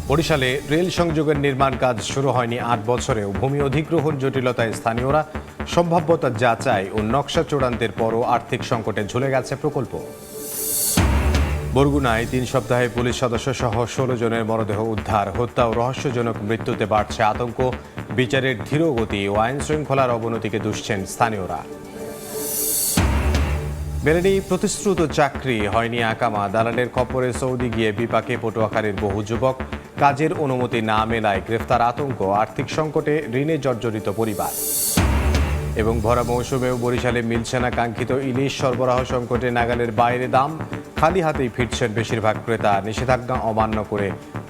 বরিশালে রেল সংযোগের নির্মাণ কাজ শুরু হয়নি ৮ বছরেও ভূমি অধিগ্রহণ জটিলতায় স্থানীয়রা সম্ভাব্যতা যাচাই ও নকশা চূড়ান্তের পরও আর্থিক সংকটে ঝুলে গেছে প্রকল্প। বরগুনায় ৩ সপ্তাহে পুলিশ সদস্য সহ ১৬ জনের মরদেহ উদ্ধার। হত্যা ও রহস্যজনক মৃত্যুতে বাড়ছে আতঙ্ক। বিচারের ধীরগতি ও আইন শৃঙ্খলার অবনতিকে দুষছেন স্থানীয়রা। মেলেনি প্রতিশ্রুত চাকরি, হয়নি আকামা। দালালের খপ্পরে সৌদি গিয়ে বিপাকে পটুয়াখালীর বহু যুবক। কাজের অনুমতি না মেলায় গ্রেফতার আতঙ্ক। আর্থিক সংকটে ঋণে জর্জরিত পরিবার। এবং ভরা মৌসুমেও বরিশালে মিলছে না কাঙ্ক্ষিত ইলিশ। সরবরাহ সংকটে নাগালের বাইরে দাম। খালি হাতেই ফিরছেন বেশিরভাগ ক্রেতা। নিষেধাজ্ঞা অমান্য করে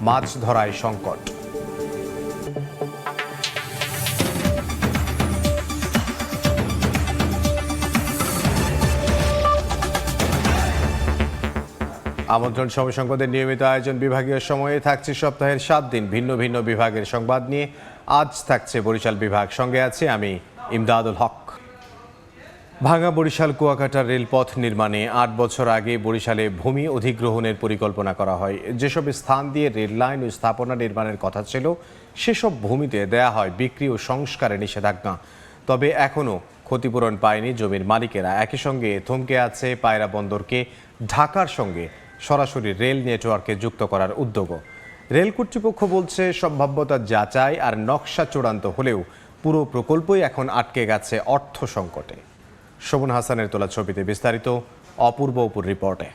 মাছ ধরায় সংকট। আমন্ত্রণ সময় সংবাদের নিয়মিত আয়োজন বিভাগীয় সময়ে থাকছে সপ্তাহের ৭ দিন ভিন্ন ভিন্ন বিভাগের সংবাদ নিয়ে। আজ থাকছে বরিশাল বিভাগ, সঙ্গে আছে আমি ইমদাদুল হক। ভাঙা বরিশাল কুয়াকাটা রেলপথ নির্মাণে ৮ বছর আগে বরিশালে ভূমি অধিগ্রহণের পরিকল্পনা করা হয়। যেসব স্থান দিয়ে রেল লাইন ও স্থাপনা নির্মাণের কথা ছিল সেসব ভূমিতে দেয়া হয় বিক্রি ও সংস্কারের নিষেধাজ্ঞা। তবে এখনও ক্ষতিপূরণ পায়নি জমির মালিকেরা। একই সঙ্গে থমকে আছে পায়রা বন্দরকে ঢাকার সঙ্গে সরাসরি রেল নেটওয়ার্কে যুক্ত করার উদ্যোগও। রেল কর্তৃপক্ষ বলছে সম্ভাব্যতা যাচাই আর নকশা চূড়ান্ত হলেও পুরো প্রকল্পই এখন আটকে গেছে অর্থ সংকটে। শোভন হাসানের তোলা ছবিতে বিস্তারিত অপূর্ব অপুর রিপোর্টে।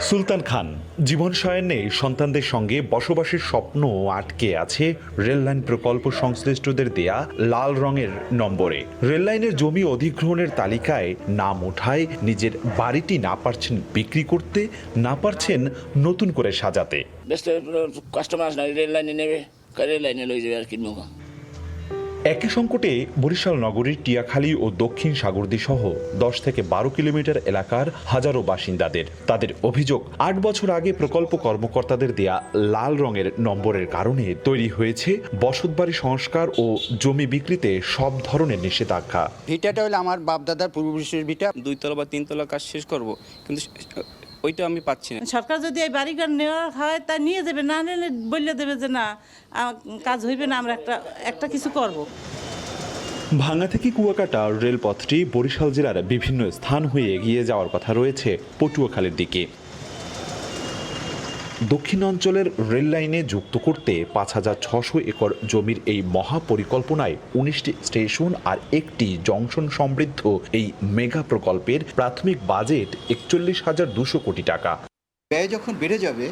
সুলতান খান জীবন শয়নে সন্তানদের সঙ্গে বসবাসের স্বপ্ন আটকে আছে রেললাইন প্রকল্প সংশ্লিষ্টদের দেয়া লাল রঙের নম্বরে। রেললাইনের জমি অধিগ্রহণের তালিকায় নাম ওঠায় নিজের বাড়িটি না পারছেন বিক্রি করতে, না পারছেন নতুন করে সাজাতে। কাস্টমার রেল লাইনে নেবে, রেল লাইনে লই যাবে আর কিনবো। একই সংকটে বরিশাল নগরীর টিয়াখালী ও দক্ষিণ সাগরদী সহ ১০ থেকে ১২ কিলোমিটার এলাকার হাজারো বাসিন্দাদের। তাদের অভিযোগ, ৮ বছর আগে প্রকল্প কর্মকর্তাদের দেয়া লাল রঙের নম্বরের কারণে তৈরি হয়েছে বসতবাড়ি সংস্কার ও জমি বিক্রিতে সব ধরনের নিষেধাজ্ঞা। ভিটাটা হলো আমার বাপদাদার পূর্বপুরুষের ভিটা। ২ তলা বা ৩ তলা কাজ শেষ করব, কিন্তু ওইটা আমি পাচ্ছি না। সরকার যদি এই বাড়িঘর নেওয়া হয় তা নিয়ে যাবে, না নিলে বললে দেবে যে না কাজ হইবে না, আমরা একটা কিছু করব। ভাঙা থেকে কুয়াকাটা রেলপথটি বরিশাল জেলার বিভিন্ন স্থান হয়ে এগিয়ে যাওয়ার কথা রয়েছে পটুয়াখালীর দিকে। দক্ষিণ অঞ্চলের রেল লাইনে যুক্ত করতে ৫,৬০০ একর জমির এই মহাপরিকল্পনায় ১৯টি স্টেশন আর একটি জংশন সমৃদ্ধ এই মেগা প্রকল্পের প্রাথমিক বাজেট ৪১,২০০ কোটি টাকা। ব্যয় যখন বেড়ে যাবে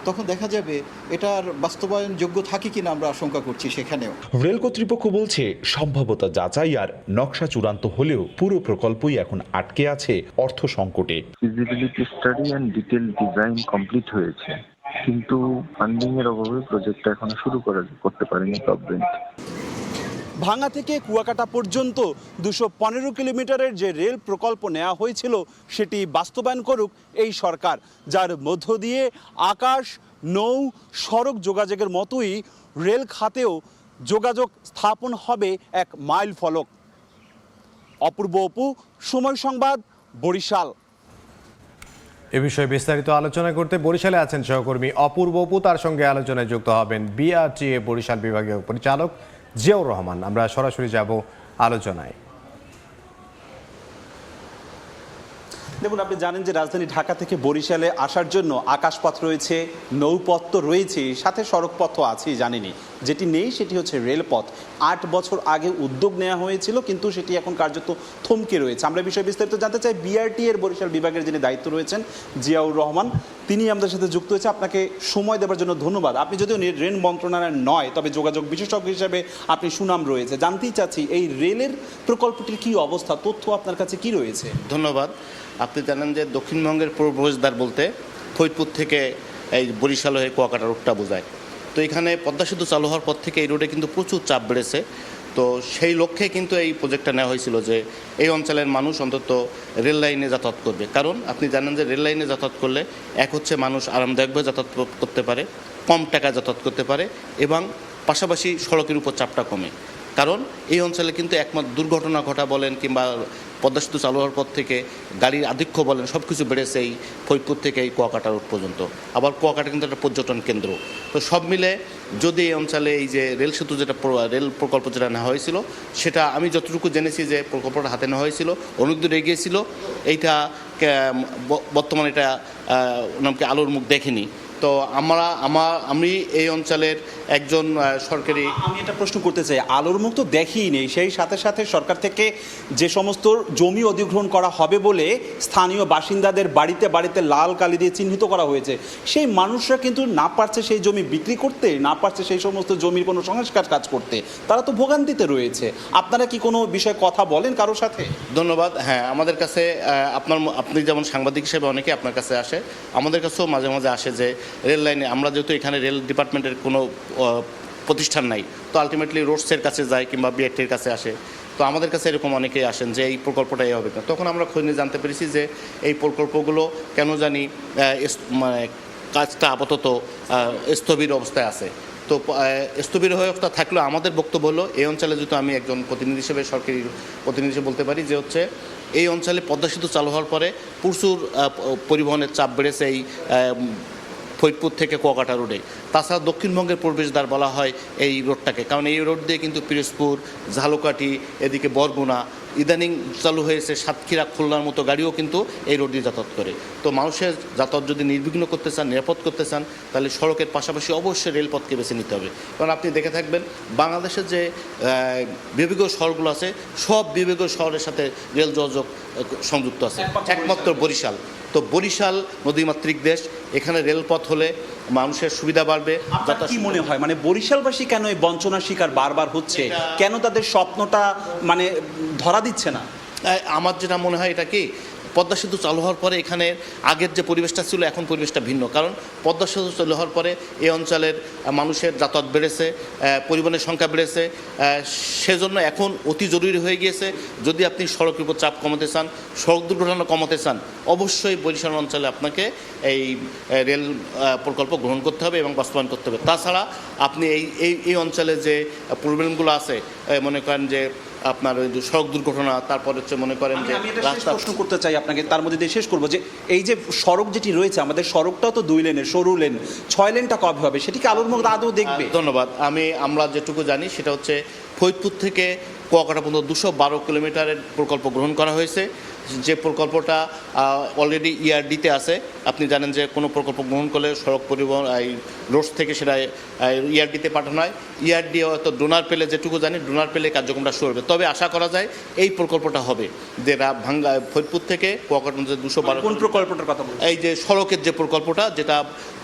তখন দেখা যাবে এটার বাস্তবায়ন যোগ্য থাকে কিনা আমরা আশঙ্কা করছি সেখানেও। রেল কর্তৃপক্ষ বলছে সম্ভাব্যতা যাচাই আর নকশা চূড়ান্ত হলেও পুরো প্রকল্পই এখন আটকে আছে অর্থ সংকটে। Feasibility study and detail design complete হয়েছে, কিন্তু ফান্ডিং এর অভাবে প্রজেক্টটা এখনো শুরু করতে পারেনি গভর্নমেন্ট। ভাঙা থেকে কুয়াকাটা পর্যন্ত ২১৫ কিলোমিটারের যে রেল প্রকল্প নেওয়া হয়েছিল সেটি বাস্তবায়ন করুক এই সরকার, যার মধ্য দিয়ে আকাশ, নৌ, সড়ক যোগাযোগের মতোই রেল খাতেও যোগাযোগ স্থাপন হবে এক মাইল ফলক। অপূর্ব অপু, সময় সংবাদ, বরিশাল। এ বিষয়ে বিস্তারিত আলোচনা করতে বরিশালে আছেন সহকর্মী অপূর্ব অপু। তার সঙ্গে আলোচনায় যুক্ত হবেন বিআরটিএ বরিশাল বিভাগীয় পরিচালক জিয়াউর রহমান। আমরা সরাসরি যাব আলোচনায়। দেখুন, আপনি জানেন যে রাজধানী ঢাকা থেকে বরিশালে আসার জন্য আকাশপথ রয়েছে, নৌপথ তো রয়েছে, সাথে সড়কপথ তো আছেই জানেনি। যেটি নেই সেটি হচ্ছে রেলপথ। ৮ বছর আগে উদ্যোগ নেওয়া হয়েছিল, কিন্তু সেটি এখন কার্যত থমকে রয়েছে। আমরা বিষয়ে বিস্তারিত জানতে চাই বিআরটি এর বরিশাল বিভাগের যিনি দায়িত্ব রয়েছেন জিয়াউর রহমান, তিনি আমাদের সাথে যুক্ত হয়েছে। আপনাকে সময় দেওয়ার জন্য ধন্যবাদ। আপনি যদিও রেল মন্ত্রণালয় নয়, তবে যোগাযোগ বিশেষজ্ঞ হিসেবে আপনি সুনাম রয়েছে। জানতেই চাচ্ছি এই রেলের প্রকল্পটির কি অবস্থা, তথ্য আপনার কাছে কি রয়েছে? ধন্যবাদ। আপনি জানেন যে দক্ষিণবঙ্গের প্রবেশদ্বার বলতে ফরিদপুর থেকে এই বরিশাল হয়ে কুয়াকাটা রোডটা বোঝায়। তো এখানে পদ্মা সেতু চালু হওয়ার পর থেকে এই রোডে কিন্তু প্রচুর চাপ বেড়েছে। তো সেই লক্ষ্যে কিন্তু এই প্রজেক্টটা নেওয়া হয়েছিল যে এই অঞ্চলের মানুষ অন্তত রেল লাইনে যাতায়াত করবে। কারণ আপনি জানেন যে রেল লাইনে যাতায়াত করলে এক হচ্ছে মানুষ আরামদায়কভাবে যাতায়াত করতে পারে, কম টাকায় যাতায়াত করতে পারে, এবং পাশাপাশি সড়কের উপর চাপটা কমে। কারণ এই অঞ্চলে কিন্তু একমাত্র দুর্ঘটনা ঘটা বলেন কিংবা পদ্মা সেতু চালু হওয়ার পর থেকে গাড়ির আধিক্য বলেন সব কিছু বেড়েছে এই ফরিদপুর থেকে এই কুয়াকাটা রোড পর্যন্ত। আবার কুয়াকাটা কিন্তু একটা পর্যটন কেন্দ্র। তো সব মিলে যদি এই অঞ্চলে এই যে রেল সেতু রেল প্রকল্প যেটা নেওয়া হয়েছিল, সেটা আমি যতটুকু জেনেছি যে প্রকল্পটা হাতে নেওয়া হয়েছিল, অনেক দূর এগিয়েছিল। এইটা বর্তমানে এটা নামকে আলোর মুখ দেখেনি। তো আমি এই অঞ্চলের একজন সরকারি, আমি এটা প্রশ্ন করতে চাই, আলোর মুখ তো দেখিই নেই, সেই সাথে সাথে সরকার থেকে যে সমস্ত জমি অধিগ্রহণ করা হবে বলে স্থানীয় বাসিন্দাদের বাড়িতে বাড়িতে লাল কালি দিয়ে চিহ্নিত করা হয়েছে, সেই মানুষরা কিন্তু না পারছে সেই জমি বিক্রি করতে, না পারছে সেই সমস্ত জমির কোনো সংস্কার কাজ করতে, তারা তো ভোগান্তিতে রয়েছে। আপনারা কি কোনো বিষয়ে কথা বলেন কারোর সাথে? ধন্যবাদ। হ্যাঁ, আমাদের কাছে আপনি যেমন সাংবাদিক হিসেবে অনেকে আপনার কাছে আসে, আমাদের কাছেও মাঝে মাঝে আসে যে রেল লাইনে, আমরা যেহেতু এখানে রেল ডিপার্টমেন্টের কোনো প্রতিষ্ঠান নাই, তো আলটিমেটলি রোডসের কাছে যায় কিংবা বিআরটির কাছে আসে। তো আমাদের কাছে এরকম অনেকেই আসেন যে এই প্রকল্পটা এই হবে না। তখন আমরা খোঁজ নিয়ে জানতে পেরেছি যে এই প্রকল্পগুলো কেন জানি মানে কাজটা আপাতত স্থবির অবস্থায় আছে। তো স্থবির হয়ে অবস্থা থাকলেও আমাদের বক্তব্য হলো, এই অঞ্চলে যেহেতু আমি একজন প্রতিনিধি হিসেবে, সরকারি প্রতিনিধি হিসেবে বলতে পারি যে হচ্ছে এই অঞ্চলে পদ্মা সেতু চালু হওয়ার পরে প্রচুর পরিবহনের চাপ বেড়েছে এই ফরিদপুর থেকে কুয়াকাটা রোডে। তাছাড়া দক্ষিণবঙ্গের প্রবেশদ্বার বলা হয় এই রোডটাকে, কারণ এই রোড দিয়ে কিন্তু পিরোজপুর, ঝালকাঠি, এদিকে বরগুনা, ইদানিং চালু হয়েছে সাতক্ষীরা, খুলনার মতো গাড়িও কিন্তু এই রোড দিয়ে যাতায়াত করে। তো মানুষের যাতায়াত যদি নির্বিঘ্ন করতে চান, নিরাপদ করতে চান, তাহলে সড়কের পাশাপাশি অবশ্যই রেলপথকে বেছে নিতে হবে। কারণ আপনি দেখে থাকবেন বাংলাদেশের যে বিভাগীয় শহরগুলো আছে, সব বিভাগীয় শহরের সাথে রেল যোগাযোগ সংযুক্ত আছে, একমাত্র বরিশাল। তো বরিশাল নদীমাতৃক দেশ, এখানে রেলপথ হলে মানুষের সুবিধা বাড়বে। আপনার কি মনে হয়, মানে বরিশালবাসী কেন এই বঞ্চনার শিকার বারবার হচ্ছে, কেন তাদের স্বপ্নটা মানে ধরা দিচ্ছে না? আমার যেটা মনে হয় এটা কি, পদ্মা সেতু চালু হওয়ার পরে এখানে আগের যে পরিবেশটা ছিল এখন পরিবেশটা ভিন্ন। কারণ পদ্মা সেতু চালু হওয়ার পরে এই অঞ্চলের মানুষের যাতায়াত বেড়েছে, পরিবহনের সংখ্যা বেড়েছে। সেজন্য এখন অতি জরুরি হয়ে গিয়েছে, যদি আপনি সড়কের উপর চাপ কমাতে চান, সড়ক দুর্ঘটনা কমাতে চান, অবশ্যই বরিশাল অঞ্চলে আপনাকে এই রেল প্রকল্প গ্রহণ করতে হবে এবং বাস্তবায়ন করতে হবে। তাছাড়া আপনি এই অঞ্চলে যে প্রবলেমগুলো আছে, মনে করেন যে আপনার ওই সড়ক দুর্ঘটনা, তারপর হচ্ছে মনে করেন যে রাস্তা, প্রশ্ন করতে চাই আপনাকে, তার মধ্যে দিয়ে শেষ করবো যে এই যে সড়ক যেটি রয়েছে আমাদের, সড়কটাও তো 2 লেনের, সরু লেন, 6 লেনটা কবে হবে, সেটিকে আলোর মুখ আদৌ দেখবে? ধন্যবাদ। আমরা যেটুকু জানি সেটা হচ্ছে ফরিদপুর থেকে কুয়াকাটা পর্যন্ত 212 কিলোমিটারের প্রকল্প গ্রহণ করা হয়েছে। যে প্রকল্পটা অলরেডি ইআরডিতে আছে। আপনি জানেন যে কোনো প্রকল্প গ্রহণ করলে সড়ক পরিবহন এই রোডস থেকে সেটা ইআরডিতে পাঠানো হয়। ইআরডি হয়তো ডোনার পেলে, যেটুকু জানি ডোনার পেলে কার্যক্রমটা শুরু হবে। তবে আশা করা যায় এই প্রকল্পটা হবে, যেটা ফরিদপুর থেকে কুয়াকাটা 212। কোন প্রকল্পটার কথা বলছেন? এই যে সড়কের যে প্রকল্পটা, যেটা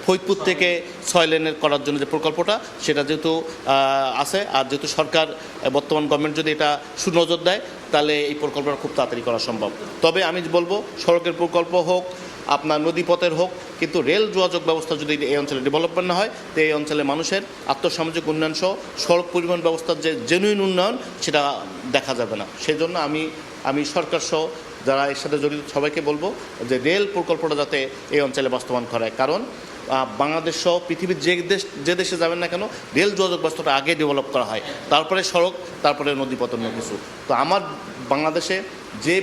ফরিদপুর থেকে 6 লেনের করার জন্য যে প্রকল্পটা, সেটা যেহেতু আছে, আর যেহেতু সরকার বর্তমান গভর্নমেন্ট যদি এটা সুনজর দেয়, তাহলে এই প্রকল্পটা খুব তাড়াতাড়ি করা সম্ভব। তবে আমি বলবো, সড়কের প্রকল্প হোক, আপনার নদীপথের হোক, কিন্তু রেল যোগাযোগ ব্যবস্থা যদি এই অঞ্চলে ডেভেলপমেন্ট না হয়, তো এই অঞ্চলে মানুষের আর্থসামাজিক উন্নয়ন সহ সড়ক পরিবহন ব্যবস্থার যে জেনুইন উন্নয়ন, সেটা দেখা যাবে না। সেই জন্য আমি সরকার সহ যারা এর সাথে জড়িত সবাইকে বলবো যে রেল প্রকল্পটা যাতে এই অঞ্চলে বাস্তবায়ন করায়। কারণ বাংলাদেশ সহ পৃথিবীর যে দেশে যাবেন না কেন, রেল যোগাযোগ ব্যবস্থাটা আগে ডেভেলপ করা হয়, তারপরে সড়ক, তারপরে নদীপথ, অন্য কিছু। তো আমার বাংলাদেশে যে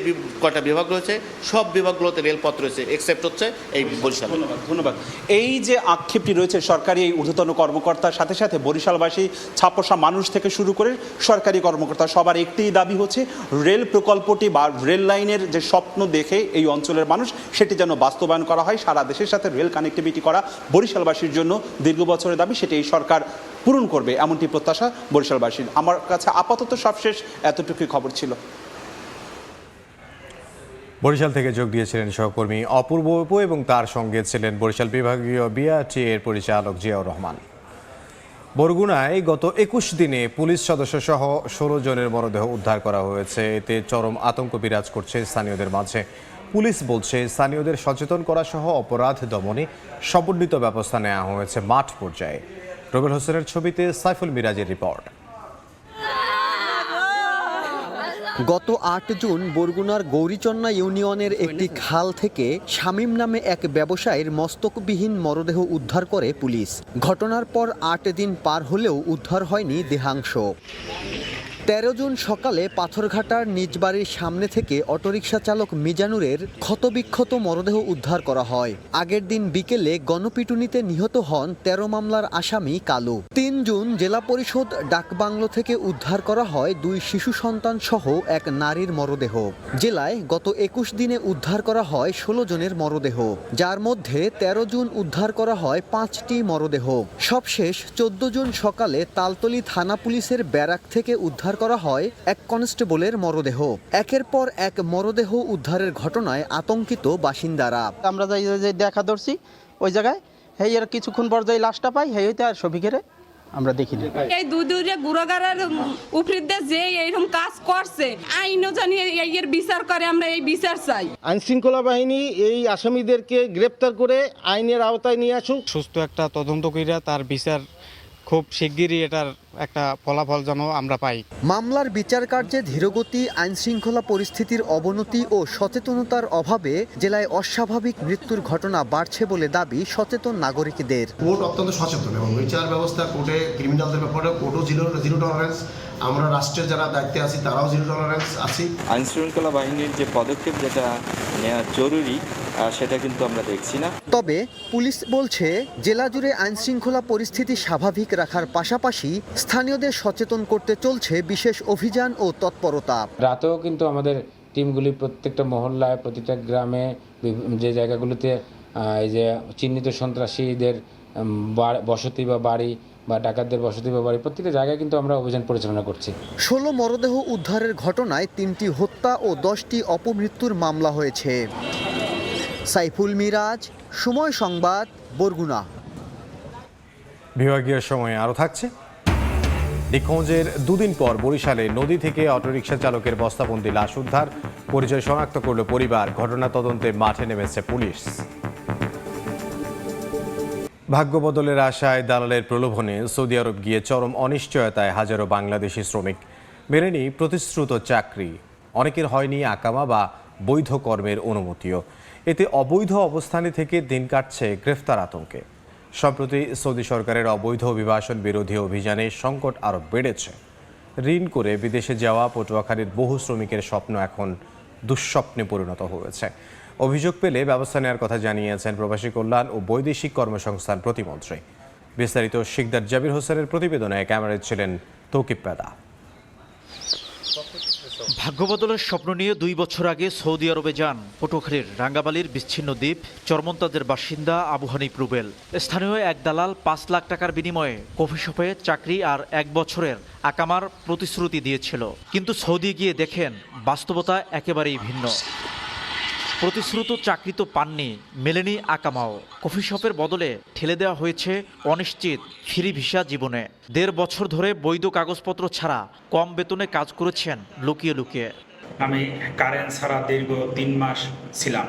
কয়টা বিভাগ রয়েছে, সব বিভাগগুলোতে রেলপথ রয়েছে, এক্সেপ্ট হচ্ছে এই বরিশাল। ধন্যবাদ। এই যে আক্ষেপটি রয়েছে সরকারি এই ঊর্ধ্বতন কর্মকর্তার সাথে সাথে বরিশালবাসী, ছাপোষা মানুষ থেকে শুরু করে সরকারি কর্মকর্তা, সবার একটিই দাবি হচ্ছে রেল প্রকল্পটি বা রেল লাইনের যে স্বপ্ন দেখে এই অঞ্চলের মানুষ, সেটি যেন বাস্তবায়ন করা হয়। সারা দেশের সাথে রেল কানেক্টিভিটি করা বরিশালবাসীর জন্য দীর্ঘ বছরের দাবি, সেটি এই সরকার পূরণ করবে, এমনটি প্রত্যাশা বরিশালবাসীর। আমার কাছে আপাতত সবশেষ এতটুকুই খবর ছিল। বরিশাল থেকে যোগ দিয়েছিলেন সহকর্মী অপূর্ব অপু এবং তার সঙ্গে ছিলেন বরিশাল বিভাগীয় বিআরটি এর পরিচালক জিয়াউর রহমান। বরগুনায় গত 21 দিনে পুলিশ সদস্য সহ 16 জনের মরদেহ উদ্ধার করা হয়েছে। এতে চরম আতঙ্ক বিরাজ করছে স্থানীয়দের মাঝে। পুলিশ বলছে, স্থানীয়দের সচেতন করা সহ অপরাধ দমনে সমন্বিত ব্যবস্থা নেওয়া হয়েছে মাঠ পর্যায়ে। রবিউল হোসেনের ছবিতে সাইফুল মিরাজের রিপোর্ট। গত 8 জুন বরগুনার গৌরীচন্না ইউনিয়নের একটি খাল থেকে শামীম নামে এক ব্যবসায়ীর মস্তকবিহীন মরদেহ উদ্ধার করে পুলিশ। ঘটনার পর 8 দিন পার হলেও উদ্ধার হয়নি দেহাংশ। 13 জুন সকালে পাথরঘাটার নিজ বাড়ির সামনে থেকে অটোরিকশা চালক মিজানুরের ক্ষতবিক্ষত মরদেহ উদ্ধার করা হয়। আগের দিন বিকেলে গণপিটুনিতে নিহত হন 13 মামলার আসামি কালু। 3 জুন জেলা পরিষদ ডাকবাংলো থেকে উদ্ধার করা হয় 2 শিশু সন্তান সহ এক নারীর মরদেহ। জেলায় গত 21 দিনে উদ্ধার করা হয় 16 জনের মরদেহ, যার মধ্যে 13 জুন উদ্ধার করা হয় 5টি মরদেহ। সবশেষ 14 জুন সকালে তালতলী থানা পুলিশের ব্যারাক থেকে উদ্ধার করা হয় এক কনস্টেবলের মরদেহ। একের পর এক মরদেহ উদ্ধারের ঘটনায় আতঙ্কিত বাসিন্দারা। আমরা যাই যে দেখা ধরছি ওই জায়গায়, হেই এর কিছুক্ষণ পর যাই লাশটা পাই, হেই হইতে আর শফিকেরে আমরা দেখিনি। এই দুদুরে গুড়াগাড়ার উপরিতে যে এইরকম কাজ করছে আইনও জানি এর বিচার করে, আমরা এই বিচার চাই। আইন শৃঙ্খলা বাহিনী এই আসামিদেরকে গ্রেপ্তার করে আইনের আওতায় নিয়ে আসুক। সুস্থ একটা তদন্ত কইরা তার বিচার খুব শিগগিরই এটার একটা ফলাফল যেন আমরা পাই। মামলার বিচার কার্যে ধীরগতি, আইনশৃঙ্খলা পরিস্থিতির অবনতি ও সচেতনতার অভাবে জেলায় অস্বাভাবিক মৃত্যুর ঘটনা বাড়ছে বলে দাবি সচেতন নাগরিকদের। কোর্ট অত্যন্ত সচেতন এবং বিচার ব্যবস্থা, কোর্টে ক্রিমিনালদের ব্যাপারে কোর্টও জিরো টলারেন্স। আমরা রাষ্ট্রের যারা দায়িত্বে আছি তারাও জিরো টলারেন্স আছি। আইনশৃঙ্খলা বাহিনীর যে পদক্ষেপ যেটা নেওয়া জরুরি সেটা কিন্তু আমরা দেখছি না। তবে পুলিশ বলছে জেলা জুড়ে আইনশৃঙ্খলা পরিস্থিতি স্বাভাবিক রাখার পাশাপাশি স্থানীয়দের সচেতন করতে চলছে বিশেষ অভিযান ও তৎপরতা। রাতেও কিন্তু আমাদের টিমগুলি প্রত্যেকটা মহল্লায়, প্রতিটা গ্রামে, যে জায়গাগুলোতে এই যে চিহ্নিত সন্ত্রাসীদের বসতি বা বাড়ি বা ডাকাতদের বসতি বা বাড়ি, প্রত্যেকটা জায়গায় কিন্তু আমরা অভিযান পরিচালনা করছি। 16 মরদেহ উদ্ধারের ঘটনায় 3টি হত্যা ও 10টি অপমৃত্যুর মামলা হয়েছে। সাইফুল মিরাজ, সময় সংবাদ, বরগুনা। বিভাগীয় সময়ে আরও থাকছে। নিখোঁজের 2 দিন পর বরিশালে নদী থেকে অটোরিকশা চালকের বস্তাবন্দি লাশ উদ্ধার, পরিচয় শনাক্ত করল পরিবার। ঘটনা তদন্তে মাঠে নেমেছে পুলিশ। ভাগ্য বদলের আশায় দালালের প্রলোভনে সৌদি আরব গিয়ে চরম অনিশ্চয়তায় হাজারো বাংলাদেশি শ্রমিক। মেলেনি প্রতিশ্রুত চাকরি, অনেকের হয়নি আকামা বা বৈধ কর্মের অনুমতিও। এতে অবৈধ অবস্থানে থেকে দিন কাটছে গ্রেফতার আতঙ্কে। সম্প্রতি সৌদি সরকারের অবৈধ অভিবাসন বিরোধী অভিযানে সংকট আরও বেড়েছে। ঋণ করে বিদেশে যাওয়া পটুয়াখালীর বহু শ্রমিকের স্বপ্ন এখন দুঃস্বপ্নে পরিণত হয়েছে। অভিযোগ পেলে ব্যবস্থা নেওয়ার কথা জানিয়েছেন প্রবাসী কল্যাণ ও বৈদেশিক কর্মসংস্থান প্রতিমন্ত্রী। বিস্তারিত শিকদার জাবির হোসেনের প্রতিবেদনে ক্যামেরায় ছিলেন তৌকিব পেদা। ভাগ্যবদলের স্বপ্ন নিয়ে 2 বছর আগে সৌদি আরবে যান পটুয়াখালীর রাঙ্গাবালির বিচ্ছিন্ন দ্বীপ চরমন্তাজের বাসিন্দা আবু হানিফ রুবেল। স্থানীয় এক দালাল 5 লাখ টাকার বিনিময়ে কফি শপে চাকরি আর 1 বছরের আকামার প্রতিশ্রুতি দিয়েছিল। কিন্তু সৌদি গিয়ে দেখেন বাস্তবতা একেবারেই ভিন্ন। প্রতিশ্রুত চাকরি তো পাননি, মেলেনি আকামাও। কফি শপের বদলে ঠেলে দেওয়া হয়েছে অনিশ্চিত ফ্রি ভিসা জীবনে। 1.5 বছর ধরে বৈধ কাগজপত্র ছাড়া কম বেতনে কাজ করেছেন লুকিয়ে লুকিয়ে। আমি কারেন্ট ছাড়া দীর্ঘ 3 মাস ছিলাম।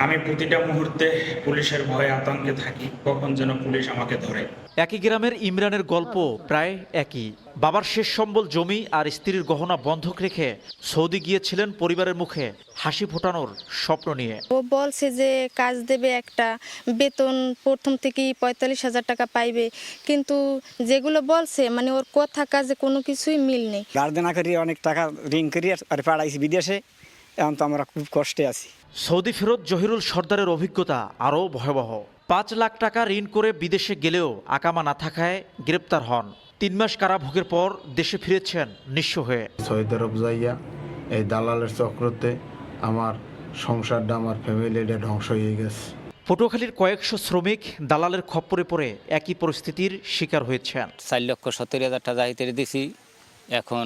আমি প্রতিটা মুহূর্তে পুলিশের ভয়ে আতঙ্কে থাকি, কখন যেন পুলিশ আমাকে ধরে। একই গ্রামের ইমরানের গল্প প্রায় একই। বাবার শেষ সম্বল জমি আর স্ত্রীর গহনা বন্ধক রেখে সৌদি গিয়েছিলেন পরিবারের মুখে হাসি ফোটানোর স্বপ্ন নিয়ে। ও বলছে যে কাজ দেবে, একটা বেতন প্রথম থেকেই 45,000 টাকা পাইবে, কিন্তু যেগুলো বলছে মানে ওর কথা কাজে কোনো কিছুই মিল নেই। গার্ডেনা করি অনেক টাকা ঋণ করি আর পাঠাইছি বিদেশে, এখন তো আমরা খুব কষ্টে আছি। সৌদি ফেরত জহিরুল সর্দারের অভিজ্ঞতা আরও ভয়াবহ। 5 লাখ টাকা ঋণ করে বিদেশে গেলেও আকামা না থাকায় গ্রেপ্তার হন। 3 মাস কারাভোগের পর দেশে ফিরেছেন নিঃস্ব হয়ে। সৌদি আরব যাইয়া এই দালালের চক্রতে আমার সংসারটা, আমার ফ্যামিলিটা ধ্বংস হয়ে গেছে। পটুয়াখালীর কয়েকশো শ্রমিক দালালের খপ্পরে পড়ে একই পরিস্থিতির শিকার হয়েছেন। 4,70,000 টাকা যাইতে দিছি, এখন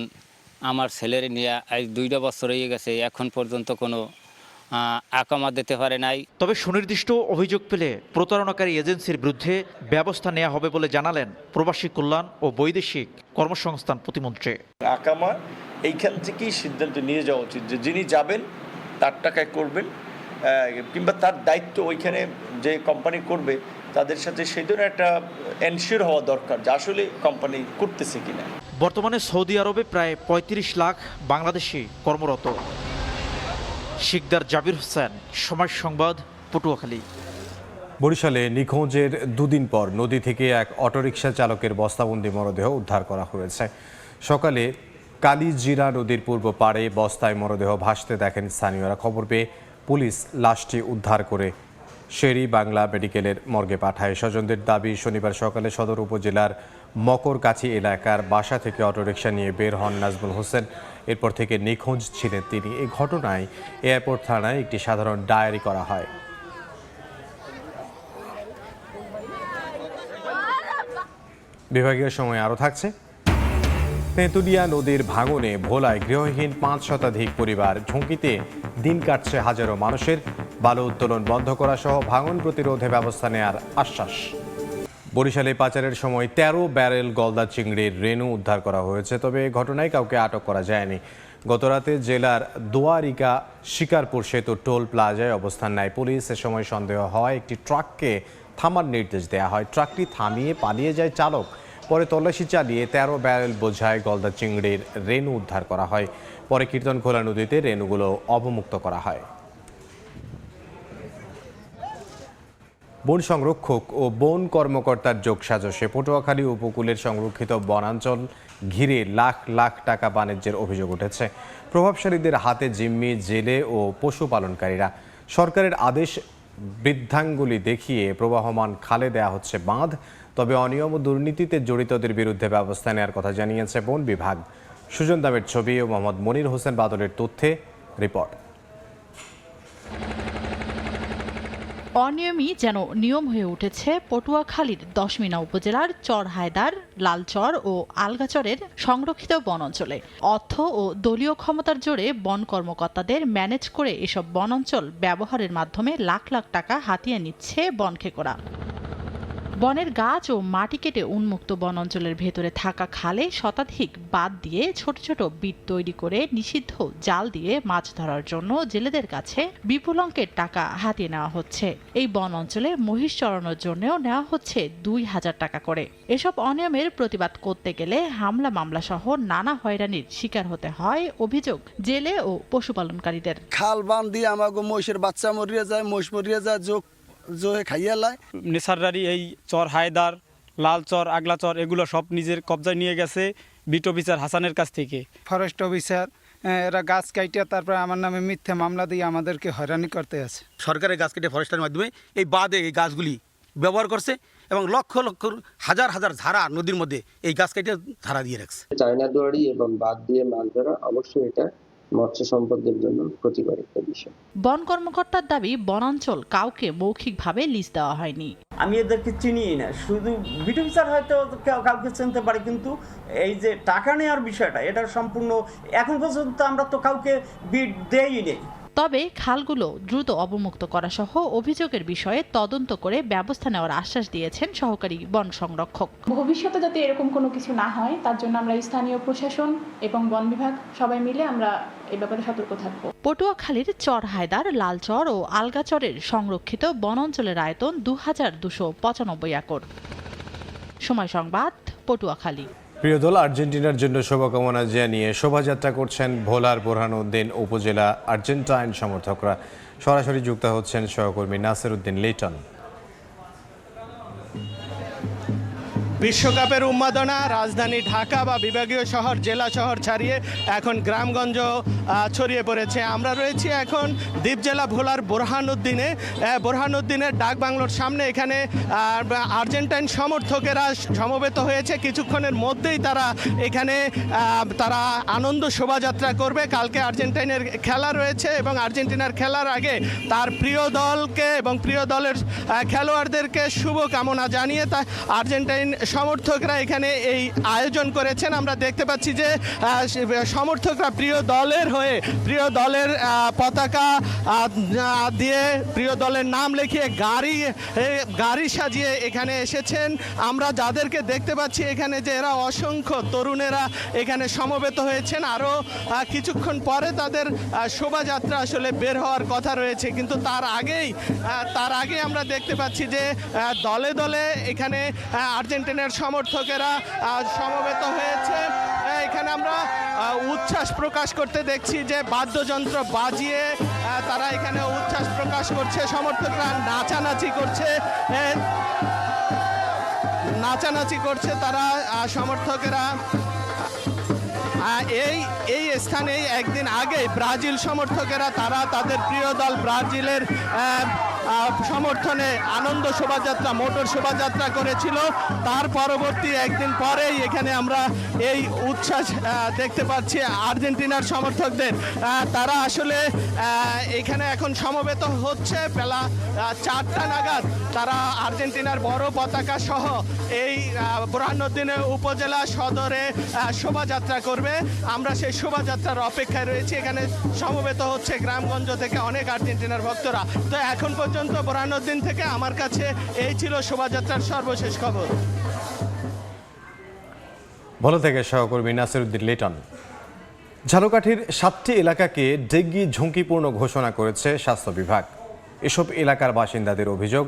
আমার ছেলের নিয়ে আজ 2 বছর হয়ে গেছে, এখন পর্যন্ত কোনো আকামা দিতে পারে নাই। তবে সুনির্দিষ্ট অভিযোগ পেলে প্রতারণাকারী এজেন্সির বিরুদ্ধে ব্যবস্থা নেওয়া হবে বলে জানালেন প্রবাসী কল্যাণ ও বৈদেশিক কর্মসংস্থান প্রতিমন্ত্রী। আকামা এইখান থেকেই সিদ্ধান্ত নিয়ে যাওয়া উচিত যে যিনি যাবেন তার টাকায় করবেন, কিংবা তার দায়িত্ব ওইখানে যে কোম্পানি করবে তাদের সাথে সেই ধরনের একটা এনশিওর হওয়া দরকার যে আসলে কোম্পানি করতেছে কিনা। বর্তমানে সৌদি আরবে প্রায় 35 লাখ বাংলাদেশি কর্মরত। শিকদার জাবির হোসেন, সময় সংবাদ, পটুয়াখালী। বরিশালে নিখোঁজের 2 দিন পর নদী থেকে এক অটোরিকশা চালকের বস্তাবন্দি মরদেহ উদ্ধার করা হয়েছে। সকালে কালিজিরা নদীর পূর্ব পাড়ে বস্তায় মরদেহ ভাসতে দেখেন স্থানীয়রা। খবর পেয়ে পুলিশ লাশটি উদ্ধার করে শেরি বাংলা মেডিকেলের মর্গে পাঠায়। স্বজনদের দাবি, শনিবার সকালে সদর উপজেলার মকরকাছি এলাকার বাসা থেকে অটোরিকশা নিয়ে বের হন নাজমুল হোসেন। এরপর থেকে নিখোঁজ ছিলেন তিনি। এই ঘটনায় এয়ারপোর্ট থানায় একটি সাধারণ ডায়েরি করা হয়। বিভাগীয় সময় আরও থাকছে। তেঁতুলিয়া নদীর ভাঙনে ভোলায় গৃহহীন 5 শতাধিক পরিবার, ঝুঁকিতে দিন কাটছে হাজারো মানুষের। বালু উত্তোলন বন্ধ করা সহ ভাঙন প্রতিরোধে ব্যবস্থা নেওয়ার আশ্বাস। বরিশালে পাচারের সময় 13 ব্যারেল গলদা চিংড়ির রেণু উদ্ধার করা হয়েছে, তবে ঘটনায় কাউকে আটক করা যায়নি। গতরাতে জেলার দোয়ারিকা শিকারপুর সেতু টোল প্লাজায় অবস্থান নেয় পুলিশ। এ সময় সন্দেহ হয় একটি ট্রাককে থামার নির্দেশ দেওয়া হয়। ট্রাকটি থামিয়ে পালিয়ে যায় চালক। পরে তল্লাশি চালিয়ে 13 ব্যারেল বোঝায় গলদা চিংড়ির রেণু উদ্ধার করা হয়। পরে কীর্তনখোলা নদীতে রেণুগুলো অবমুক্ত করা হয়। বন সংরক্ষক ও বন কর্মকর্তার যোগসাজশে পটুয়াখালী উপকূলের সংরক্ষিত বনাঞ্চল ঘিরে লাখ লাখ টাকা বাণিজ্যের অভিযোগ উঠেছে। প্রভাবশালীদের হাতে জিম্মি জেলে ও পশুপালনকারীরা। সরকারের আদেশ বৃদ্ধাঙ্গুলি দেখিয়ে প্রবাহমান খালে দেয়া হচ্ছে বাঁধ। তবে অনিয়ম ও দুর্নীতিতে জড়িতদের বিরুদ্ধে ব্যবস্থা নেওয়ার কথা জানিয়েছে বন বিভাগ। সুজন দামের ছবি ও মোহাম্মদ মনির হোসেন বাদলের তথ্যে রিপোর্ট। অনিয়মই যেন নিয়ম হয়ে উঠেছে পটুয়াখালীর দশমিনা উপজেলার চরহায়দার, লালচর ও আলগাচরের সংরক্ষিত বনাঞ্চলে। অর্থ ও দলীয় ক্ষমতার জোরে বন কর্মকর্তাদের ম্যানেজ করে এসব বনাঞ্চল ব্যবহারের মাধ্যমে লাখ লাখ টাকা হাতিয়ে নিচ্ছে বনখেকোরা। বনের গাছ ও মাটি কেটে উন্মুক্ত বনাঞ্চলের ভেতরে থাকা খালে শতাধিক বাঁধ দিয়ে ছোট ছোট বিট তৈরি করে নিষিদ্ধ জাল দিয়ে মাছ ধরার জন্য জেলেদের কাছে বিপুল অঙ্কের টাকা হাতিয়ে নেওয়া হচ্ছে। এই বন অঞ্চলে মহিষ চড়ানোর জন্যও নেওয়া হচ্ছে 2000 টাকা করে। এসব অনিয়মের প্রতিবাদ করতে গেলে হামলা মামলা সহ নানা হয়রানির শিকার হতে হয় অভিযোগ জেলে ও পশুপালনকারীদের। খাল বান দিয়ে আমাকে মহিষের বাচ্চা মরিয়ে যায়, মহিষ মরিয়ে যায়, নেসারদারি এই চর হায়দার, লালচর, আগলাচর এগুলো সব নিজের কবজায় নিয়ে গেছে বিট অফিসার হাসানের কাছ থেকে। ফরেস্ট অফিসার এরা গাছ কাটিয়ে তারপরে আমার নামে মিথ্যা মামলা দিয়ে আমাদেরকে হয়রানি করতে আছে। সরকারের গাছ কেটে ফরেস্টের মাধ্যমে এই বাঁধে এই গাছগুলি ব্যবহার করছে এবং লক্ষ লক্ষ হাজার হাজার ধারা নদীর মধ্যে এই গাছ কেটে ধারা দিয়ে রাখছে। চায়না দুয়ারি এবং বাঁধ দিয়ে মাছ ধরা অবশ্যই এটা মৎস্য সম্পদের জন্য ক্ষতিকর একটা বিষয়। বন কর্মকর্তার দাবি, বনাঞ্চল কাউকে মৌখিকভাবে লিজ দেওয়া হয়নি। আমি এদেরকে চিনি না, শুধু বিট অফিসার হয়তো কাউকে চিনতে পারে, কিন্তু এই যে টাকা নেওয়ার বিষয়টা এটা সম্পূর্ণ এখন পর্যন্ত আমরা তো কাউকে বিট দেই নেই। তবে খালগুলো দ্রুত অবমুক্ত করা সহ অভিযোগের বিষয়ে তদন্ত করে ব্যবস্থা নেওয়ার আশ্বাস দিয়েছেন সহকারী বন সংরক্ষক। ভবিষ্যতে যাতে এরকম কোনো কিছু না হয় তার জন্য আমরা স্থানীয় প্রশাসন এবং বন বিভাগ সবাই মিলে আমরা এই ব্যাপারে সতর্ক থাকব। পটুয়াখালীর চরহায়দার, লালচর ও আলগাচরের সংরক্ষিত বনাঞ্চলের আয়তন 2295 একর। সময় সংবাদ, পটুয়াখালী। প্রিয় দল, আর্জেন্টিনার জন্য শুভকামনা জানিয়ে শোভাযাত্রা করছেন ভোলার বোরহানউদ্দিন উপজেলা আর্জেন্টাইন সমর্থকরা। সরাসরি যুক্ত হচ্ছেন সহকর্মী নাসির উদ্দিন লিটন। বিশ্বকাপের উন্মাদনা রাজধানী ঢাকা বা বিভাগীয় শহর, জেলা শহর ছাড়িয়ে এখন গ্রামগঞ্জ ছড়িয়ে পড়েছে। আমরা রয়েছি এখন দ্বীপ জেলা ভোলার বোরহানউদ্দিনের ডাক বাংলোর সামনে। এখানে আর্জেন্টাইন সমর্থকেরা সমবেত হয়েছে। কিছুক্ষণের মধ্যেই তারা এখানে আনন্দ শোভাযাত্রা করবে। কালকে আর্জেন্টাইনের খেলা রয়েছে এবং আর্জেন্টিনার খেলার আগে তার প্রিয় দলকে এবং প্রিয় দলের খেলোয়াড়দেরকে শুভকামনা জানিয়ে তা আর্জেন্টাইন সমর্থকরা এখানে এই আয়োজন করেছেন। আমরা দেখতে পাচ্ছি যে সমর্থকরা প্রিয় দলের হয়ে প্রিয় দলের পতাকা দিয়ে প্রিয় দলের নাম লিখিয়ে গাড়ি সাজিয়ে এখানে এসেছেন। আমরা যাদেরকে দেখতে পাচ্ছি এখানে যে এরা অসংখ্য তরুণেরা এখানে সমবেত হয়েছেন। আরও কিছুক্ষণ পরে তাদের শোভাযাত্রা আসলে বের হওয়ার কথা রয়েছে, কিন্তু তার আগেই আমরা দেখতে পাচ্ছি যে দলে দলে এখানে আর্জেন্টিনার সমর্থকেরা সমবেত হয়েছে। এখানে আমরা উচ্ছ্বাস প্রকাশ করতে দেখছি যে বাদ্যযন্ত্র বাজিয়ে তারা এখানে উচ্ছ্বাস প্রকাশ করছে। সমর্থকরা নাচানাচি করছে তারা সমর্থকেরা। এই স্থানেই একদিন আগে ব্রাজিল সমর্থকেরা তারা তাদের প্রিয় দল ব্রাজিলের সমর্থনে আনন্দ শোভাযাত্রা, মোটর শোভাযাত্রা করেছিল। তার পরবর্তী একদিন পরেই এখানে আমরা এই উচ্ছ্বাস দেখতে পাচ্ছি আর্জেন্টিনার সমর্থকদের। তারা আসলে এখানে এখন সমবেত হচ্ছে বেলা 4টা নাগাদ। তারা আর্জেন্টিনার বড় পতাকা সহ এই বুরহানুদ্দিন উপজেলা সদরে শোভাযাত্রা করবে। আমরা সেই শোভাযাত্রার অপেক্ষায় রয়েছি। এখানে সমবেত হচ্ছে গ্রামগঞ্জ থেকে অনেক আর্জেন্টিনার ভক্তরা। তো এখন পর্যন্ত বুরহানুদ্দিন থেকে আমার কাছে এই ছিল শোভাযাত্রার সর্বশেষ খবর। ভালো থেকে সহকর্মী নাসিরউদ্দিন লিটন। ঝালকাঠির 7টি এলাকাকে ডেঙ্গি ঝুঁকিপূর্ণ ঘোষণা করেছে স্বাস্থ্য বিভাগ। এসব এলাকার বাসিন্দাদের অভিযোগ,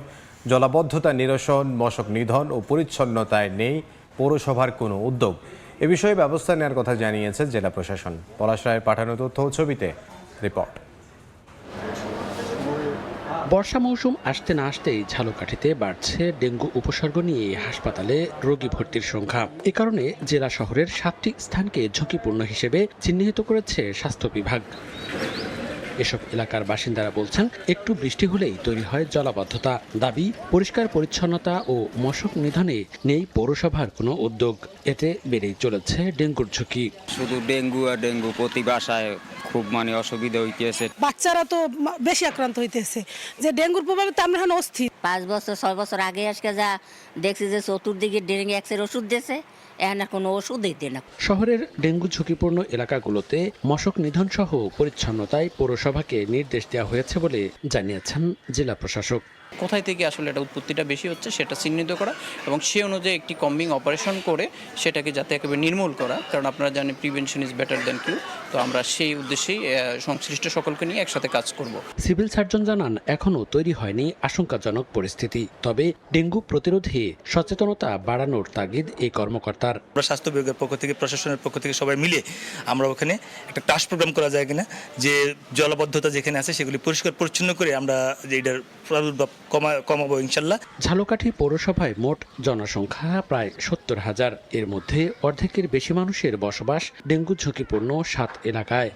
জলাবদ্ধতা নিরসন, মশক নিধন ও পরিচ্ছন্নতায় নেই পৌরসভার কোনো উদ্যোগ। এ বিষয়ে ব্যবস্থা নেওয়ার কথা জানিয়েছে জেলা প্রশাসন। পলাশ রায়ের পাঠানো তথ্য ও ছবিতে রিপোর্ট। বর্ষা মৌসুম আসতে না আসতেই ঝালকাঠিতে বাড়ছে ডেঙ্গু উপসর্গ নিয়ে হাসপাতালে রোগী ভর্তির সংখ্যা। এ কারণে জেলা শহরের 7টি স্থানকে ঝুঁকিপূর্ণ হিসেবে চিহ্নিত করেছে স্বাস্থ্য বিভাগ। এসব এলাকার বাসিন্দারা বলছেন, একটু বৃষ্টি হলেই তৈরি হয় জলাবদ্ধতা। দাবি, পরিষ্কার পরিচ্ছন্নতা ও মশক নিধনে নেই পৌরসভার কোনো উদ্যোগ। এতে বেড়েই চলেছে ডেঙ্গুর ঝুঁকি। শুধু ডেঙ্গু আর ডেঙ্গু, প্রতি বাসায় খুব অসুবিধা হইতেছে। বাচ্চারা তো বেশি আক্রান্ত হইতেছে, যে ডেঙ্গুর প্রভাবে তো আমরা এখন অস্থির। 5 বছর 6 বছর আগে আজকে যা দেখছি যে চতুর্দিকে ডেঙ্গু এক্সের ওষুধ দিয়েছে, এখন কোনো ওষুধ দিতে না। শহরের ডেঙ্গু ঝুঁকিপূর্ণ এলাকাগুলোতে মশক নিধন সহ পরিচ্ছন্নতায় পৌরসভাকে নির্দেশ দেওয়া হয়েছে বলে জানিয়েছেন জেলা প্রশাসক। কোথায় থেকে আসলে এটা উৎপত্তিটা বেশি হচ্ছে সেটা চিহ্নিত করা এবং সে অনুযায়ী একটি কম্বিং অপারেশন করে সেটাকে যাতে একেবারে নির্মূল করা। কারণ আপনারা জানেন প্রিভেনশন ইজ বেটার দ্যান কিউর। তো আমরা সেই উদ্দেশ্যেই সংশ্লিষ্ট সকলকে নিয়ে একসাথে কাজ করব। সিভিল সার্জন জানান, এখনও তৈরি হয়নি আশঙ্কাজনক পরিস্থিতি, তবে ডেঙ্গু প্রতিরোধে সচেতনতা বাড়ানোর তাগিদ এই কর্মকর্তার। স্বাস্থ্য বিভাগের পক্ষ থেকে, প্রশাসনের পক্ষ থেকে সবাই মিলে আমরা ওখানে একটা টাস্ক প্রোগ্রাম করা যায় কিনা, যে জলাবদ্ধতা যেখানে আছে সেগুলি পরিষ্কার পরিচ্ছন্ন করে আমরা এটার প্রাদুর্ভাব কমাবো ইনশাল্লাহ। ঝালকাঠি পৌরসভায় মোট জনসংখ্যা প্রায় 70,000। এর মধ্যে অর্ধেকের বেশি মানুষের বসবাস ডেঙ্গু ঝুঁকিপূর্ণ 7 এলাকায়।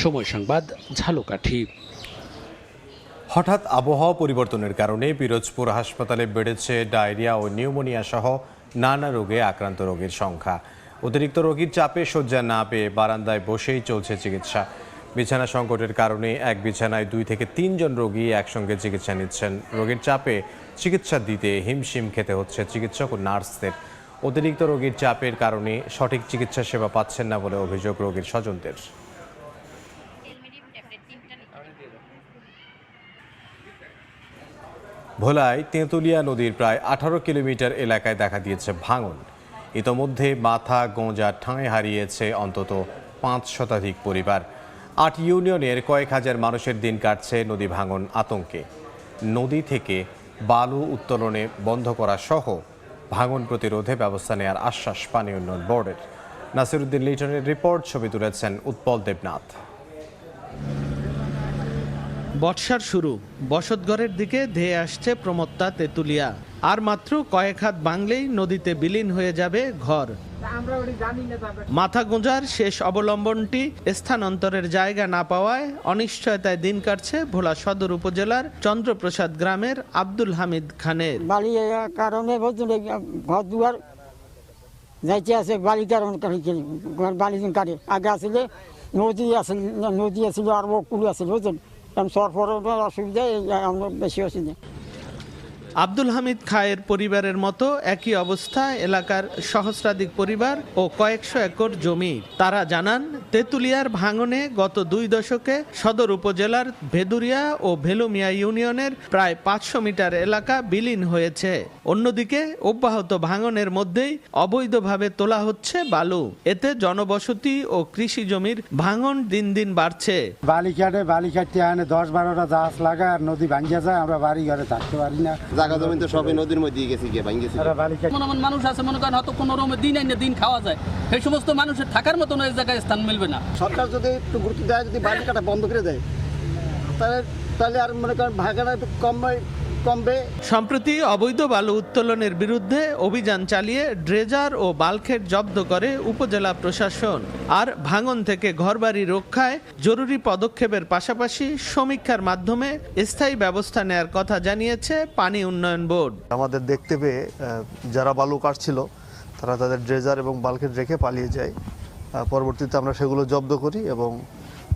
সময় সংবাদ, ঝালকাঠি। হঠাৎ আবহাওয়া পরিবর্তনের কারণে পিরোজপুর হাসপাতালে বেড়েছে ডায়রিয়া ও নিউমোনিয়া সহ নানা রোগে আক্রান্ত রোগীর সংখ্যা। অতিরিক্ত রোগীর চাপে শয্যা না পেয়ে বারান্দায় বসেই চলছে চিকিৎসা। বিছানা সংকটের কারণে এক বিছানায় 2 থেকে 3 জন রোগী একসঙ্গে চিকিৎসা নিচ্ছেন। রোগীর চাপে চিকিৎসা দিতে হিমশিম খেতে হচ্ছে চিকিৎসক ও নার্সদের। অতিরিক্ত রোগীর চাপের কারণে সঠিক চিকিৎসা সেবা পাচ্ছেন না বলে অভিযোগ রোগীর স্বজনদের। ভোলায় তেঁতুলিয়া নদীর প্রায় 18 কিলোমিটার এলাকায় দেখা দিয়েছে ভাঙন। ইতোমধ্যে মাথা গোঁজা ঠাঁই হারিয়েছে অন্তত 5 শতাধিক পরিবার। 8 ইউনিয়নের কয়েক হাজার মানুষের দিন কাটছে নদী ভাঙন আতঙ্কে। নদী থেকে বালু উত্তোলনে বন্ধ করা সহ ভাঙন প্রতিরোধে ব্যবস্থা নেওয়ার আশ্বাস পানি উন্নয়ন বোর্ডের। নাসিরউদ্দিন লিটনের রিপোর্ট, ছবি তুলেছেন উৎপল দেবনাথ। বর্ষার শুরু, বসতঘরের দিকে ধেয়ে আসছে প্রমত্তা তেঁতুলিয়া। আর মাত্র কয়েক হাত বাংলেই নদীতে বিলীন হয়ে যাবে ঘর। মাথা গোঁজার শেষ অবলম্বনটি স্থানান্তরের জায়গা না পাওয়ায় অনিশ্চয়তায় দিন কাটছে ভোলা সদর উপজেলার চন্দ্রপ্রসাদ গ্রামের আব্দুল হামিদ খানের। বালি কারণে ঘর দুয়ার যাইতে আছে, বালি কারণ বালি কাটে। আগে আসলে নদী আসলে আর কুল আসলে বুঝলেন, সরফরার অসুবিধা বেশি অসুবিধা। আব্দুল হামিদ খায়ের পরিবারের মতো একই অবস্থা এলাকার সহস্রাধিক পরিবার ও কয়েকশো একর জমি। তারা জানান, তেঁতুলিয়ার ভাঙনে গত 2 দশকে সদর উপজেলার ভেদুরিয়া ও ভেলুমিয়া ইউনিয়নের প্রায় 500 মিটার এলাকা বিলীন হয়েছে। অন্যদিকে অব্যাহত ভাঙনের মধ্যেই অবৈধভাবে তোলা হচ্ছে বালু। এতে জনবসতি ও কৃষি জমির ভাঙন দিন দিন বাড়ছে। বালি কাটতে আনে 10-12টা জাহাজ লাগায় আর নদী ভাঙিয়া যায়, আমরা বাড়ি ঘরে থাকতে পারি না। জায়গা জমি তো সবই নদীর মধ্যে গেছে, গিয়ে ভাঙিয়েছে। মন মানুষ আছে, মনে করেন হয়তো কোনো রকমের দিন আইনে দিন খাওয়া যায়, সেই সমস্ত মানুষের থাকার মতন এই জায়গায় স্থান মিলবে না। সরকার যদি একটু গুরুত্ব দেয়, যদি বালি কাটা বন্ধ করে দেয়, তাহলে আর মনে করেন ভাগাটা একটু কম কমবে। সম্প্রতি অবৈধ বালু উত্তোলনের বিরুদ্ধে অভিযান চালিয়ে ড্রেজার ও বাল্কহেড জব্দ করে উপজেলা প্রশাসন। আর ভাঙন থেকে ঘরবাড়ি রক্ষায় জরুরি পদক্ষেপের পাশাপাশি সমীক্ষার মাধ্যমে স্থায়ী ব্যবস্থা নেয়ার কথা জানিয়েছে পানি উন্নয়ন বোর্ড। আমাদের দেখতে পেয়ে যারা বালু কাটছিল তারা তাদের ড্রেজার এবং বাল্কহেড রেখে পালিয়ে যায়। পরবর্তীতে আমরা সেগুলো জব্দ করি এবং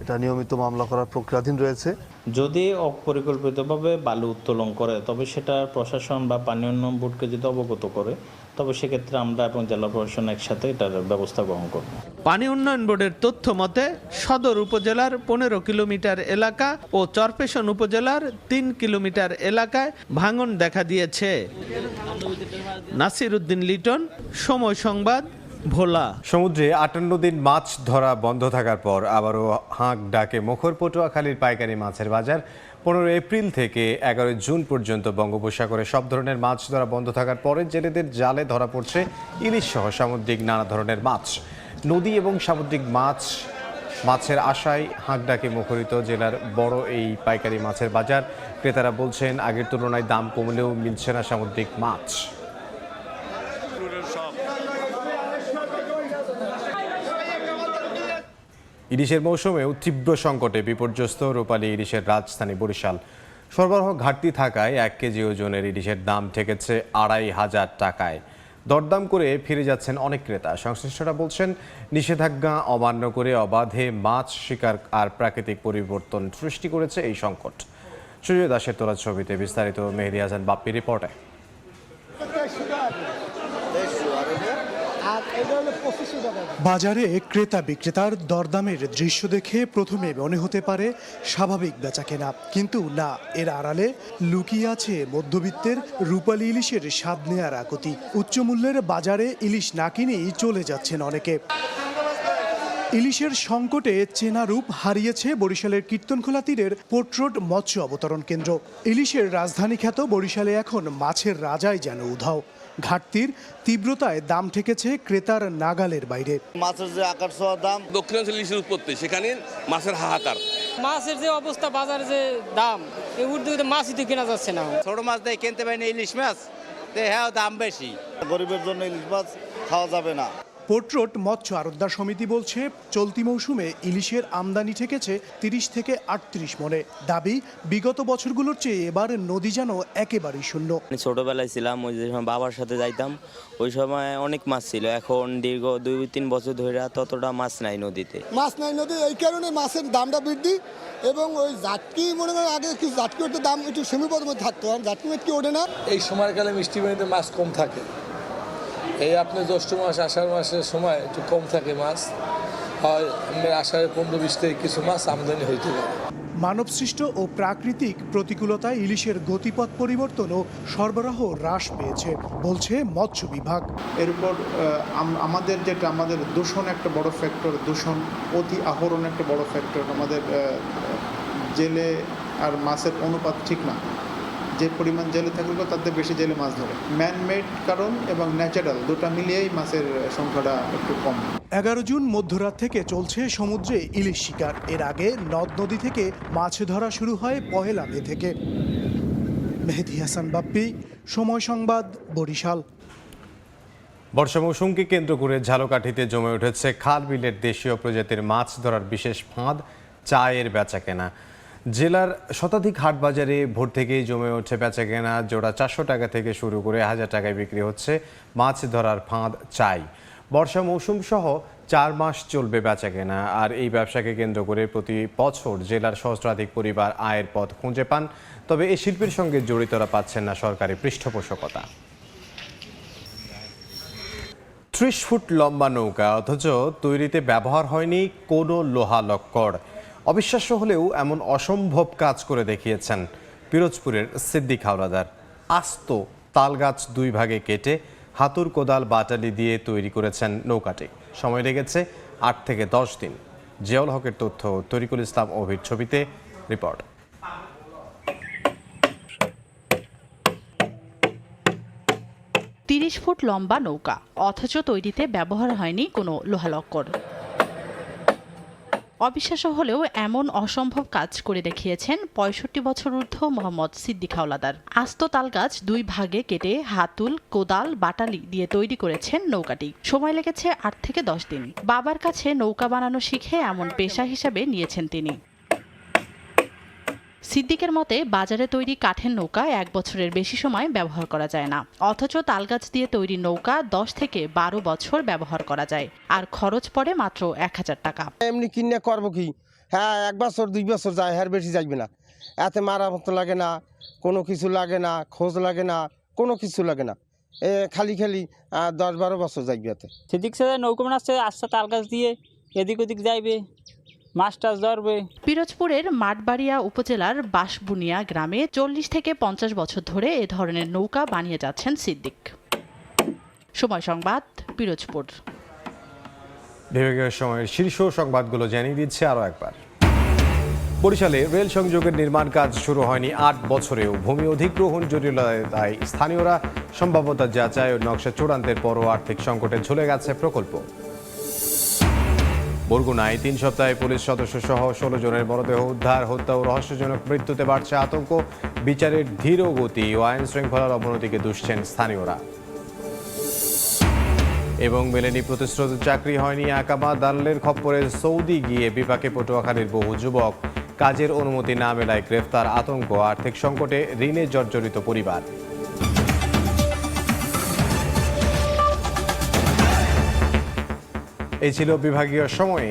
এটা নিয়মিত মামলা করার প্রক্রিয়াধীন রয়েছে। যদি অপরিকল্পিতভাবে বালু উত্তোলন করে তবে সেটা প্রশাসন বা পানি উন্নয়ন বোর্ডকে যদি অবগত করে তবে সেক্ষেত্রে আমরা এবং জেলা প্রশাসন একসাথে এটার ব্যবস্থা গ্রহণ করব। পানি উন্নয়ন বোর্ডের তথ্য মতে সদর উপজেলার 15 কিলোমিটার এলাকা ও চরপেশন উপজেলার 3 কিলোমিটার এলাকায় ভাঙন দেখা দিয়েছে। নাসির উদ্দিন লিটন, সময় সংবাদ, ভোলা। সমুদ্রে 58 দিন মাছ ধরা বন্ধ থাকার পর আবারও হাঁক ডাকে মুখর পটুয়াখালীর পাইকারি মাছের বাজার। 15 এপ্রিল থেকে 11 জুন পর্যন্ত বঙ্গোপসাগরে সব ধরনের মাছ ধরা বন্ধ থাকার পরে জেলেদের জালে ধরা পড়ছে ইলিশ সহ সামুদ্রিক নানা ধরনের মাছ। নদী এবং সামুদ্রিক মাছের আশায় হাঁক ডাকে মুখরিত জেলার বড় এই পাইকারি মাছের বাজার। ক্রেতারা বলছেন আগের তুলনায় দাম কমলেও মিলছে না সামুদ্রিক মাছ। ইলিশের মৌসুমেও তীব্র সংকটে বিপর্যস্ত রূপালী ইলিশের রাজধানী বরিশাল। সরবরাহ ঘাটতি থাকায় 1 কেজি ওজনের ইলিশের দাম ঠেকেছে 2500 টাকায়। দরদাম করে ফিরে যাচ্ছেন অনেক ক্রেতা। সংশ্লিষ্টরা বলছেন নিষেধাজ্ঞা অমান্য করে অবাধে মাছ শিকার আর প্রাকৃতিক পরিবর্তন সৃষ্টি করেছে এই সংকট। সুজয় দাসের তোলা ছবিতে বিস্তারিত মেহেদী হাসান বাপ্পি রিপোর্টে। বাজারে ক্রেতা বিক্রেতার দরদামের দৃশ্য দেখে প্রথমে মনে হতে পারে স্বাভাবিক বেচাকেনা, কিন্তু না, এর আড়ালে লুকিয়ে আছে মধ্যবিত্তের রূপালী ইলিশের স্বাদ নেয়ার আকুতি। উচ্চ মূল্যের বাজারে ইলিশ না কিনেই চলে যাচ্ছেন অনেকে। ইলিশের সংকটে চেনা রূপ হারিয়েছে বরিশালের কীর্তনখোলা তীরের পোর্ট রোড মৎস্য অবতরণ কেন্দ্র। ইলিশের রাজধানী খ্যাত বরিশালে এখন মাছের রাজাই যেন উধাও। ঘাটতির তীব্রতায় দাম ঠেকেছে ক্রেতার নাগালের বাইরে। মাছের যে আকার ছোঁয়া দাম, দক্ষিণাঞ্চল ইলিশের উৎপত্তি, সেখানে মাছের হাহাকার। মাছের যে অবস্থা, বাজারে যে দাম, এই উর্দুতে মাছই তো কেনা যাচ্ছে না। ছোট মাছ দিয়ে কিনতে পারি না ইলিশ মাছ, হ্যাঁ দাম বেশি। গরিবের জন্য ইলিশ মাছ খাওয়া যাবে না। পোর্ট রোড মৎস্য আড়তদার সমিতি বলছে চলতি মৌসুমে ইলিশের আমদানি ঠেকেছে 30 থেকে 38 মনে। দাবি বিগত বছরগুলোর চেয়ে এবার নদী যেন একেবারেই শূন্য। ছোটবেলায় ছিলাম, ওই যে সময় বাবার সাথে যাইতাম, ওই সময় অনেক মাছ ছিল। এখন দীর্ঘ 2-3 বছর ধরে ততটা মাছ নাই নদীতে। মাছ নাই নদী, এই কারণে মাছের দামটা বৃদ্ধি। এবং ওই জাটকি মনে করেন আগে কি জাটকি ওটার দাম একটু সীমিত মধ্যে থাকতো, জাটকি কি ওঠে না। এই সময়কালে মিষ্টি পানিতে মাছ কম থাকে। এই আপনি জ্যৈষ্ঠ মাস আষাঢ় মাসের সময় একটু কম থাকে মাছ, হয় আষাঢ়ে 15-20 থেকে কিছু মাছ আমদানি হইতে পারে। মানবসৃষ্ট ও প্রাকৃতিক প্রতিকূলতায় ইলিশের গতিপথ পরিবর্তন ও সরবরাহ হ্রাস পেয়েছে বলছে মৎস্য বিভাগ। এর উপর আমাদের দূষণ একটা বড় ফ্যাক্টর, দূষণ অতি আহরণ একটা বড় ফ্যাক্টর। আমাদের জেলে আর মাছের অনুপাত ঠিক না। যে পরিমাণ জেলে থাকলে তাতে বেশি জেলে মাছ ধরে। ম্যানমেড কারণ এবং ন্যাচারাল দুটো মিলিয়েই মাছের সংখ্যাটা একটু কম। 11 জুন মধ্যরাত থেকে চলছে সমুদ্রে ইলিশ শিকার। এর আগে নদ নদী থেকে মাছ ধরা শুরু হয় 1 মে থেকে। মেহেদী হাসান বাপ্পি, সময় সংবাদ, বরিশাল। বর্ষা মৌসুমকে কেন্দ্র করে ঝালকাঠিতে জমে উঠেছে খাল বিলের দেশীয় প্রজাতির মাছ ধরার বিশেষ ফাঁদ, চায়ের বেচাকেনা। জেলার শতাধিক হাট বাজারে ভোর থেকেই জমে ওঠে বেচাকেনা। জোড়া 400 টাকা থেকে শুরু করে 1000 টাকায় বিক্রি হচ্ছে মাছ ধরার ফাঁদ, চাই। বর্ষা মৌসুম সহ 4 মাস চলবে বেচাকেনা। আর এই ব্যবসাকে কেন্দ্র করে প্রতি বছর জেলার সহস্রাধিক পরিবার আয়ের পথ খুঁজে পান। তবে এই শিল্পের সঙ্গে জড়িতরা পাচ্ছেন না সরকারি পৃষ্ঠপোষকতা। 30 ফুট লম্বা নৌকা, অথচ তৈরিতে ব্যবহার হয়নি কোনো লোহা লক্কর। অবিশ্বাস্য হলেও এমন অসম্ভব কাজ করে দেখিয়েছেন পিরোজপুরের সিদ্দিক হাওলাদার। আস্ত তালগাছ 2 ভাগে কেটে হাতুড়, কোদাল, বাটালি দিয়ে তৈরি করেছেন নৌকাটি। সময় লেগেছে 8 থেকে 10 দিন। জিয়াউল হকের তথ্য, তরিকুল ইসলাম অভির ছবিতে রিপোর্ট। 30 ফুট লম্বা নৌকা, অথচ তৈরিতে ব্যবহার হয়নি কোনো লোহা লক্কর। অবিশ্বাস্য হলেও এমন অসম্ভব কাজ করে দেখিয়েছেন ৬৫ বছর ঊর্ধ্ব মোহাম্মদ সিদ্দিক হাওলাদার। আস্ত তালগাছ 2 ভাগে কেটে হাতুল, কোদাল, বাটালি দিয়ে তৈরি করেছেন নৌকাটি। সময় লেগেছে 8 থেকে 10 দিন। বাবার কাছে নৌকা বানানো শিখে এমন পেশা হিসেবে নিয়েছেন তিনি। সিদ্দিকের মতে বাজারে তৈরি কাঠের নৌকা 1 বছরের বেশি সময় ব্যবহার করা যায় না, অথচ তালগাছ দিয়ে তৈরি নৌকা 10 থেকে 12 বছর ব্যবহার করা যায়, আর খরচ পড়ে মাত্র 1000 টাকা। এমনি কিনে করবো কি, হ্যাঁ 1 বছর 2 বছর যায়, এর বেশি যাইবে না। এতে মারামত লাগে না, কোনো কিছু লাগে না, খোঁজ লাগে না, কোনো কিছু লাগে না, খালি 10-12 বছর যাইবে। এতে সিদ্দিক স্যার নৌকা বানাচ্ছে, আস্তে তালগাছ দিয়ে এদিক ওদিক যাইবে, মাছ টাছ ধরবে। পিরোজপুরের মাঠবাড়িয়া উপজেলার বাঁশবুনিয়া গ্রামে 40 থেকে 50 বছর ধরে এ ধরনের নৌকা বানিয়ে যাচ্ছেন সিদ্দিক। সময় সংবাদ, পিরোজপুর। বিভাগীয় সময়ের শীর্ষ সংবাদগুলো জানিয়ে দিচ্ছে আরও একবার। বরিশালে রেল সংযোগের নির্মাণ কাজ শুরু হয়নি 8 বছরেও ভূমি অধিগ্রহণ জটিলতায় স্থানীয়রা সম্ভাব্যতা যাচাই ও নকশা চূড়ান্তের পরও আর্থিক সংকটে ঝুলে গেছে প্রকল্প। বরগুনায় 3 সপ্তাহে পুলিশ সদস্য সহ 16 জনের মরদেহ উদ্ধার। হত্যা ও রহস্যজনক মৃত্যুতে বাড়ছে আতঙ্ক। বিচারের ধীর গতি ও আইন শৃঙ্খলার অবনতিকে দুষছেন স্থানীয়রা। এবং মেলেনি প্রতিশ্রুত চাকরি হয়নি আকামা, দালালের খপ্পরে সৌদি গিয়ে বিপাকে পটুয়াখালীর বহু যুবক। কাজের অনুমতি না মেলায় গ্রেফতার, আতঙ্ক। আর্থিক সংকটে ঋণে জর্জরিত পরিবার। এই ছিল বিভাগীয় সময়ে।